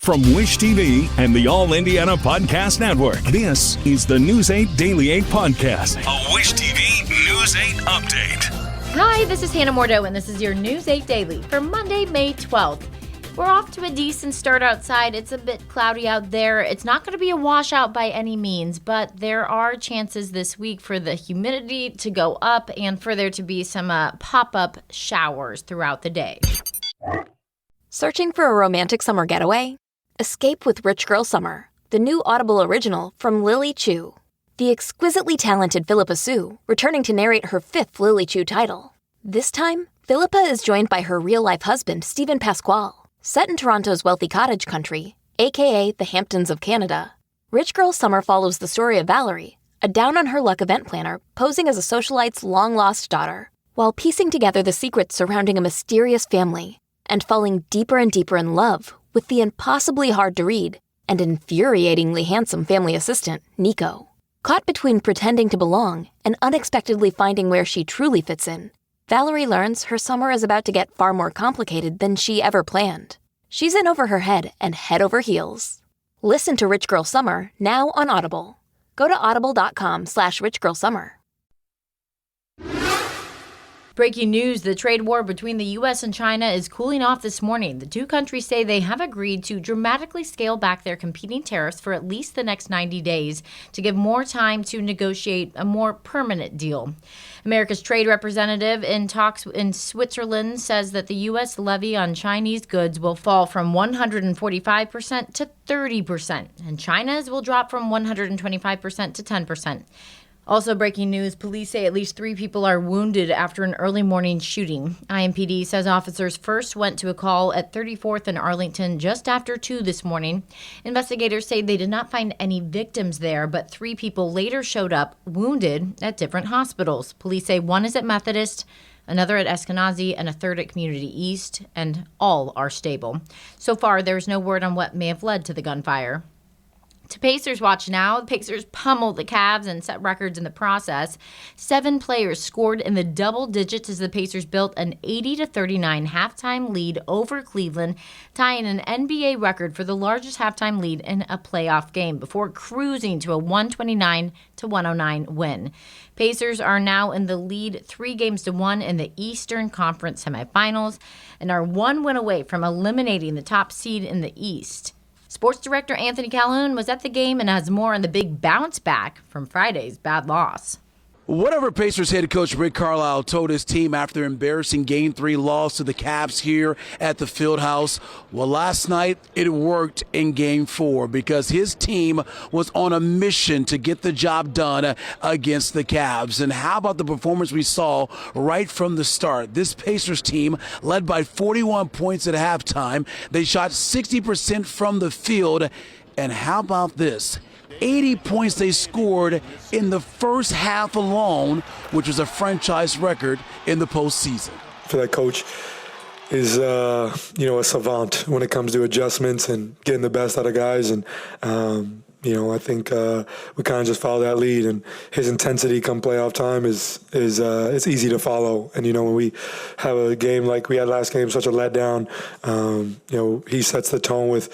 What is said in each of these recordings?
From Wish TV and the All Indiana Podcast Network, this is the News 8 Daily 8 Podcast, a Wish TV News 8 update. Hi, this is Hannah Mordo, and this is your News 8 Daily for Monday, May 12th. We're off to a decent start outside. It's a bit cloudy out there. It's not going to be a washout by any means, but there are chances this week for the humidity to go up and for there to be some pop-up showers throughout the day. Searching for a romantic summer getaway? Escape with Rich Girl Summer, the new Audible original from Lilly. The exquisitely talented Philippa Sue, returning to narrate her 5th Lilly title. This time, Philippa is joined by her real-life husband, Stephen Pasquale. Set in Toronto's wealthy cottage country, aka the Hamptons of Canada, Rich Girl Summer follows the story of Valerie, a down-on-her-luck event planner posing as a socialite's long-lost daughter, while piecing together the secrets surrounding a mysterious family and falling deeper and deeper in love with the impossibly hard-to-read and infuriatingly handsome family assistant, Nico. Caught between pretending to belong and unexpectedly finding where she truly fits in, Valerie learns her summer is about to get far more complicated than she ever planned. She's in over her head and head over heels. Listen to Rich Girl Summer now on Audible. Go to audible.com/richgirlsummer. Breaking news, the trade war between the U.S. and China is cooling off this morning. The two countries say they have agreed to dramatically scale back their competing tariffs for at least the next 90 days to give more time to negotiate a more permanent deal. America's trade representative in talks in Switzerland says that the U.S. levy on Chinese goods will fall from 145% to 30%, and China's will drop from 125% to 10%. Also breaking news, police say at least 3 people are wounded after an early morning shooting. IMPD says officers first went to a call at 34th and Arlington just after 2 this morning. Investigators say they did not find any victims there, but 3 people later showed up wounded at different hospitals. Police say one is at Methodist, another at Eskenazi, and a third at Community East, and all are stable. So far, there is no word on what may have led to the gunfire. To Pacers watch now, the Pacers pummeled the Cavs and set records in the process. 7 players scored in the double digits as the Pacers built an 80-39 halftime lead over Cleveland, tying an NBA record for the largest halftime lead in a playoff game before cruising to a 129-109 win. Pacers are now in the lead 3-1 in the Eastern Conference semifinals and are 1 win away from eliminating the top seed in the East. Sports director Anthony Calhoun was at the game and has more on the big bounce back from Friday's bad loss. Whatever Pacers head coach Rick Carlisle told his team after embarrassing Game 3 loss to the Cavs here at the Fieldhouse, well, last night it worked in Game 4 because his team was on a mission to get the job done against the Cavs. And how about the performance we saw right from the start? This Pacers team led by 41 points at halftime. They shot 60% from the field. And how about this? 80 points they scored in the first half alone, which was a franchise record in the postseason. I feel like Coach is, a savant when it comes to adjustments and getting the best out of guys. And, I think we kind of just follow that lead. And his intensity come playoff time is it's easy to follow. And, when we have a game like we had last game, such a letdown, he sets the tone with,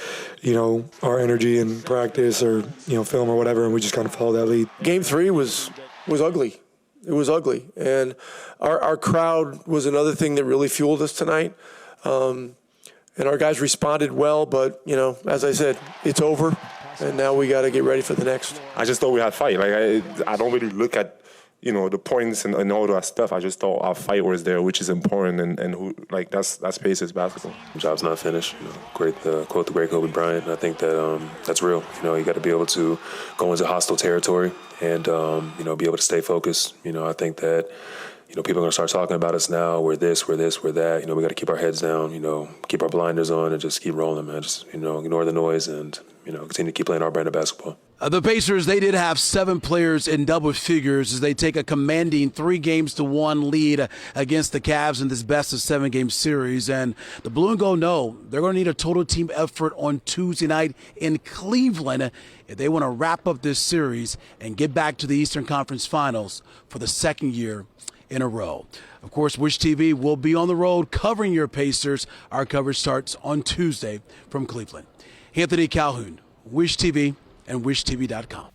our energy in practice or, film or whatever, and we just kind of follow that lead. Game 3 was ugly. It was ugly. And our crowd was another thing that really fueled us tonight. And our guys responded well, but, as I said, it's over. And now we got to get ready for the next. I just thought we had fight. I don't really look at, the points and all that stuff. I just thought our fight was there, which is important, and who that's Pacers basketball. The job's not finished. Great quote the great Kobe Bryant. I think that that's real. You got to be able to go into hostile territory and be able to stay focused. I think that. People are going to start talking about us now. We're this, we're that. We got to keep our heads down, keep our blinders on and just keep rolling, man. Just, ignore the noise and, continue to keep playing our brand of basketball. The Pacers, they did have 7 players in double figures as they take a commanding 3-1 lead against the Cavs in this best-of-7 game series. And the Blue and Gold know they're going to need a total team effort on Tuesday night in Cleveland if they want to wrap up this series and get back to the Eastern Conference Finals for the second year in a row. Of course, Wish TV will be on the road covering your Pacers. Our coverage starts on Tuesday from Cleveland. Anthony Calhoun, Wish TV and WishTV.com.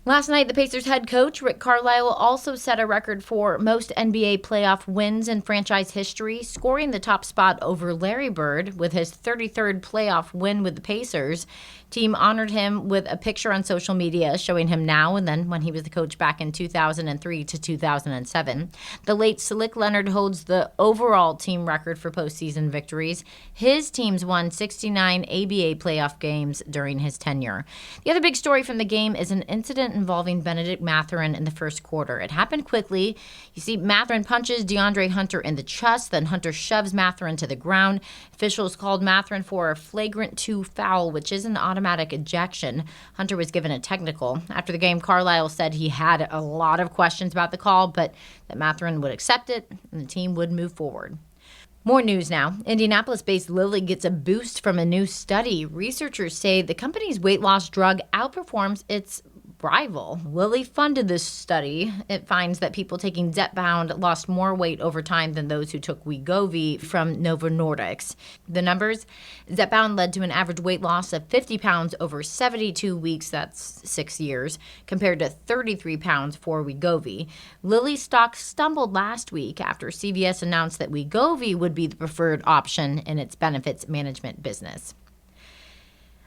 Last night, the Pacers head coach, Rick Carlisle, also set a record for most NBA playoff wins in franchise history, scoring the top spot over Larry Bird with his 33rd playoff win with the Pacers. Team honored him with a picture on social media showing him now and then when he was the coach back in 2003 to 2007. The late Slick Leonard holds the overall team record for postseason victories. His teams won 69 ABA playoff games during his tenure. The other big story from the game is an incident involving Benedict Mathurin in the first quarter. It happened quickly. You see, Mathurin punches DeAndre Hunter in the chest, then Hunter shoves Mathurin to the ground. Officials called Mathurin for a flagrant 2 foul, which is an automatic ejection. Hunter was given a technical. After the game, Carlisle said he had a lot of questions about the call, but that Mathurin would accept it and the team would move forward. More news now. Indianapolis-based Lilly gets a boost from a new study. Researchers say the company's weight loss drug outperforms its rival. Lilly funded this study. It finds that people taking Zepbound lost more weight over time than those who took Wegovy from Novo Nordisk. The numbers: Zepbound led to an average weight loss of 50 pounds over 72 weeks, that's 6 years, compared to 33 pounds for Wegovy. Lilly's stock stumbled last week after CVS announced that Wegovy would be the preferred option in its benefits management business.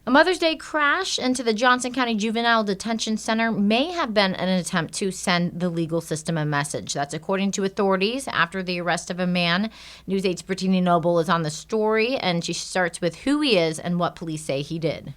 A Mother's Day crash into the Johnson County Juvenile Detention Center may have been an attempt to send the legal system a message. That's according to authorities after the arrest of a man. News 8's Brittany Noble is on the story, and she starts with who he is and what police say he did.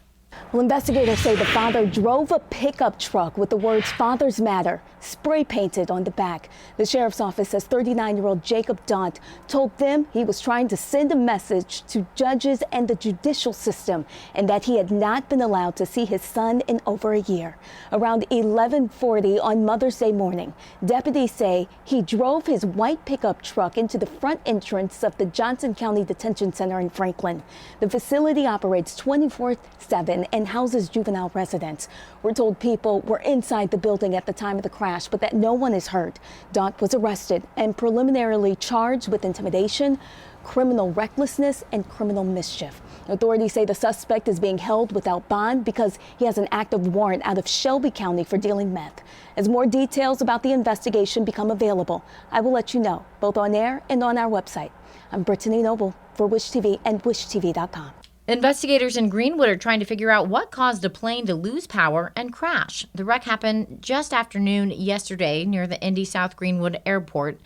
Well, investigators say the father drove a pickup truck with the words "Fathers Matter" spray painted on the back. The sheriff's office says 39-year-old Jacob Daunt told them he was trying to send a message to judges and the judicial system and that he had not been allowed to see his son in over a year. Around 11:40 on Mother's Day morning, deputies say he drove his white pickup truck into the front entrance of the Johnson County Detention Center in Franklin. The facility operates 24/7 and houses juvenile residents. We're told people were inside the building at the time of the crash, but that no one is hurt. Daunt was arrested and preliminarily charged with intimidation, criminal recklessness, and criminal mischief. Authorities say the suspect is being held without bond because he has an active warrant out of Shelby County for dealing meth. As more details about the investigation become available, I will let you know, both on air and on our website. I'm Brittany Noble for Wish TV and WishTV.com. Investigators in Greenwood are trying to figure out what caused a plane to lose power and crash. The wreck happened just after noon yesterday near the Indy South Greenwood Airport.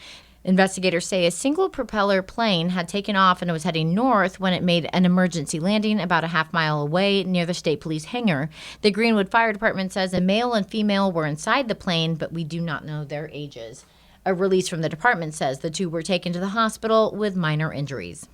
Investigators say a single propeller plane had taken off and was heading north when it made an emergency landing about a half-mile away near the state police hangar. The Greenwood Fire Department says a male and female were inside the plane, but we do not know their ages. A release from the department says the two were taken to the hospital with minor injuries.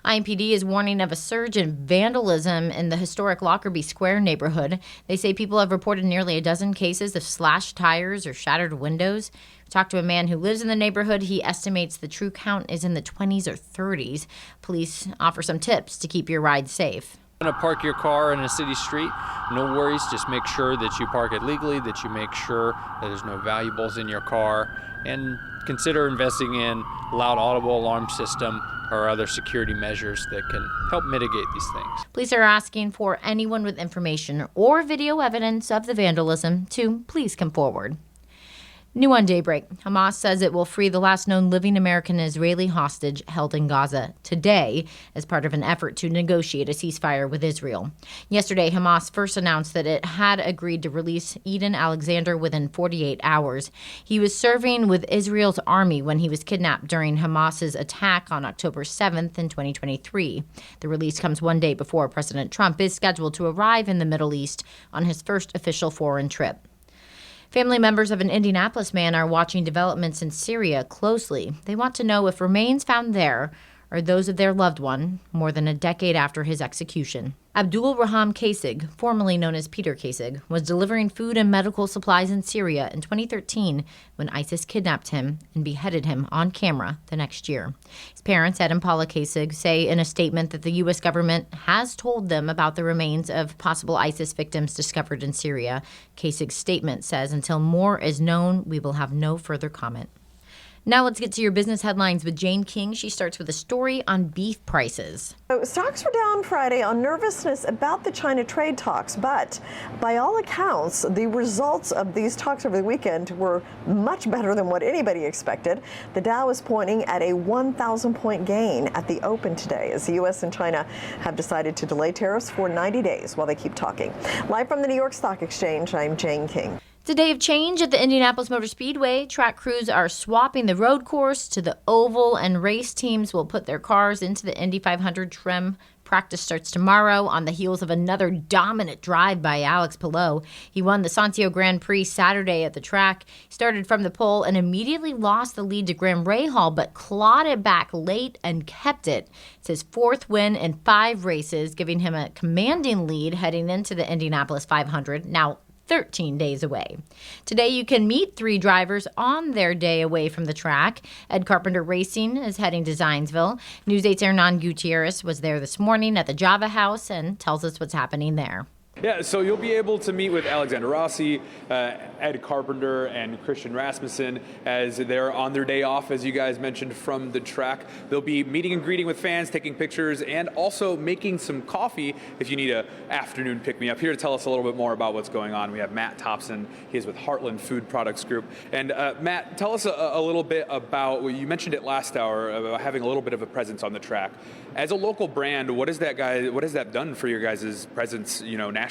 IMPD is warning of a surge in vandalism in the historic Lockerbie Square neighborhood. They say people have reported nearly a dozen cases of slashed tires or shattered windows. We talked to a man who lives in the neighborhood. He estimates the true count is in the 20s or 30s. Police offer some tips to keep your ride safe. Going to park your car in a city street, no worries. Just make sure that you park it legally, that you make sure that there's no valuables in your car, and consider investing in loud audible alarm system or other security measures that can help mitigate these things. Police are asking for anyone with information or video evidence of the vandalism to please come forward. New on Daybreak, Hamas says it will free the last known living American Israeli hostage held in Gaza today as part of an effort to negotiate a ceasefire with Israel. Yesterday, Hamas first announced that it had agreed to release Eden Alexander within 48 hours. He was serving with Israel's army when he was kidnapped during Hamas's attack on October 7th in 2023. The release comes one day before President Trump is scheduled to arrive in the Middle East on his first official foreign trip. Family members of an Indianapolis man are watching developments in Syria closely. They want to know if remains found there are those of their loved one more than a decade after his execution. Abdul Raham Kasig, formerly known as Peter Kasig, was delivering food and medical supplies in Syria in 2013 when ISIS kidnapped him and beheaded him on camera the next year. His parents, Ed and Paula Kasig, say in a statement that the U.S. government has told them about the remains of possible ISIS victims discovered in Syria. Kasig's statement says, until more is known, we will have no further comment. Now let's get to your business headlines with Jane King. She starts with a story on beef prices. So stocks were down Friday on nervousness about the China trade talks, but by all accounts, the results of these talks over the weekend were much better than what anybody expected. The Dow is pointing at a 1,000-point gain at the open today as the U.S. and China have decided to delay tariffs for 90 days while they keep talking. Live from the New York Stock Exchange, I'm Jane King. It's a day of change at the Indianapolis Motor Speedway. Track crews are swapping the road course to the oval, and race teams will put their cars into the Indy 500 trim. Practice starts tomorrow on the heels of another dominant drive by Alex Palou. He won the Santiago Grand Prix Saturday at the track. He started from the pole and immediately lost the lead to Graham Rahal, but clawed it back late and kept it. It's his fourth win in 5 races, giving him a commanding lead heading into the Indianapolis 500. Now 13 days away. Today you can meet 3 drivers on their day away from the track. Ed Carpenter Racing is heading to Zionsville. News 8's Hernan Gutierrez was there this morning at the Java House and tells us what's happening there. Yeah, so you'll be able to meet with Alexander Rossi, Ed Carpenter, and Christian Rasmussen as they're on their day off, as you guys mentioned, from the track. They'll be meeting and greeting with fans, taking pictures, and also making some coffee if you need an afternoon pick-me-up. Here to tell us a little bit more about what's going on, we have Matt Thompson. He is with Heartland Food Products Group. And Matt, tell us a little bit about, well, you mentioned it last hour, about having a little bit of a presence on the track. As a local brand, what has that done for your guys' presence, nationally?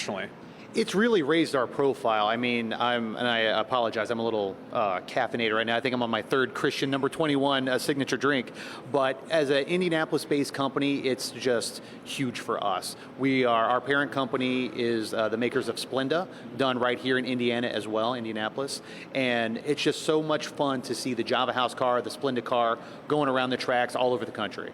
It's really raised our profile. I mean, I apologize, I'm a little caffeinated right now. I think I'm on my 3rd Christian number 21 signature drink. But as an Indianapolis-based company, it's just huge for us. Our parent company is the makers of Splenda, done right here in Indiana as well, Indianapolis. And it's just so much fun to see the Java House car, the Splenda car, going around the tracks all over the country.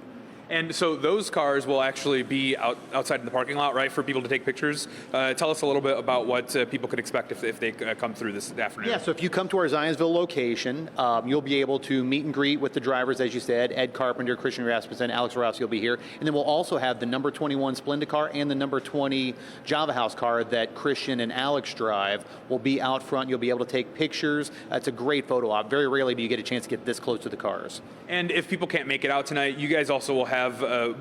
And so those cars will actually be outside in the parking lot, right, for people to take pictures. Tell us a little bit about what people could expect if they come through this afternoon. Yeah, so if you come to our Zionsville location, you'll be able to meet and greet with the drivers, as you said, Ed Carpenter, Christian Rasmussen, Alex Rossi will be here. And then we'll also have the number 21 Splenda car and the number 20 Java House car that Christian and Alex drive will be out front. You'll be able to take pictures. It's a great photo op. Very rarely do you get a chance to get this close to the cars. And if people can't make it out tonight, you guys also will have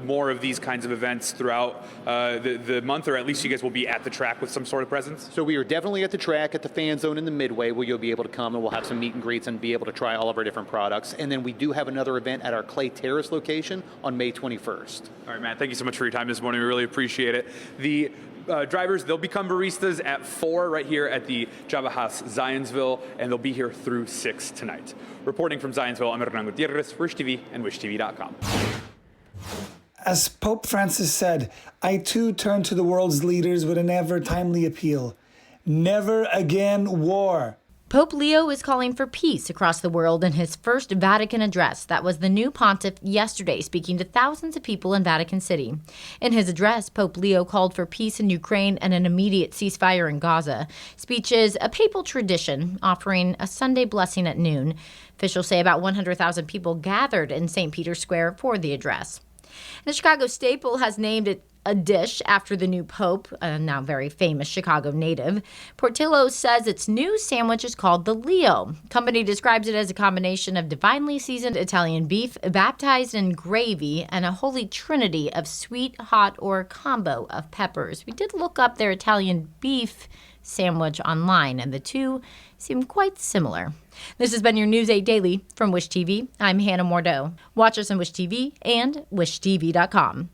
more of these kinds of events throughout the month, or at least you guys will be at the track with some sort of presence? So we are definitely at the track at the fan zone in the Midway, where you'll be able to come and we'll have some meet and greets and be able to try all of our different products. And then we do have another event at our Clay Terrace location on May 21st. All right, Matt, thank you so much for your time this morning. We really appreciate it. The drivers, they'll become baristas at 4 right here at the Java House Zionsville, and they'll be here through 6 tonight. Reporting from Zionsville, I'm Hernan Gutierrez, Wish TV and WishTV.com. As Pope Francis said, I too turn to the world's leaders with an ever-timely appeal. Never again war. Pope Leo is calling for peace across the world in his first Vatican address. That was the new pontiff yesterday, speaking to thousands of people in Vatican City. In his address, Pope Leo called for peace in Ukraine and an immediate ceasefire in Gaza. Speech is a papal tradition, offering a Sunday blessing at noon. Officials say about 100,000 people gathered in St. Peter's Square for the address. The Chicago Staple has named it a dish after the new pope, a now very famous Chicago native. Portillo's says its new sandwich is called the Leo. Company describes it as a combination of divinely seasoned Italian beef, baptized in gravy, and a holy trinity of sweet, hot, or a combo of peppers. We did look up their Italian beef sandwich online, and the two seem quite similar. This has been your News 8 Daily from Wish TV. I'm Hannah Mordeau. Watch us on Wish TV and WishTV.com.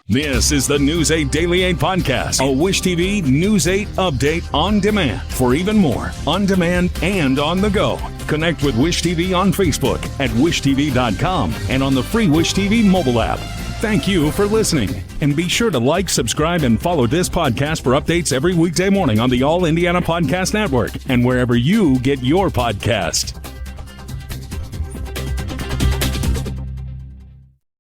This is the News 8 Daily 8 podcast, a Wish TV News 8 update on demand. For even more, on demand and on the go. Connect with Wish TV on Facebook at WishTV.com and on the free Wish TV mobile app. Thank you for listening. And be sure to like, subscribe, and follow this podcast for updates every weekday morning on the All Indiana Podcast Network and wherever you get your podcast.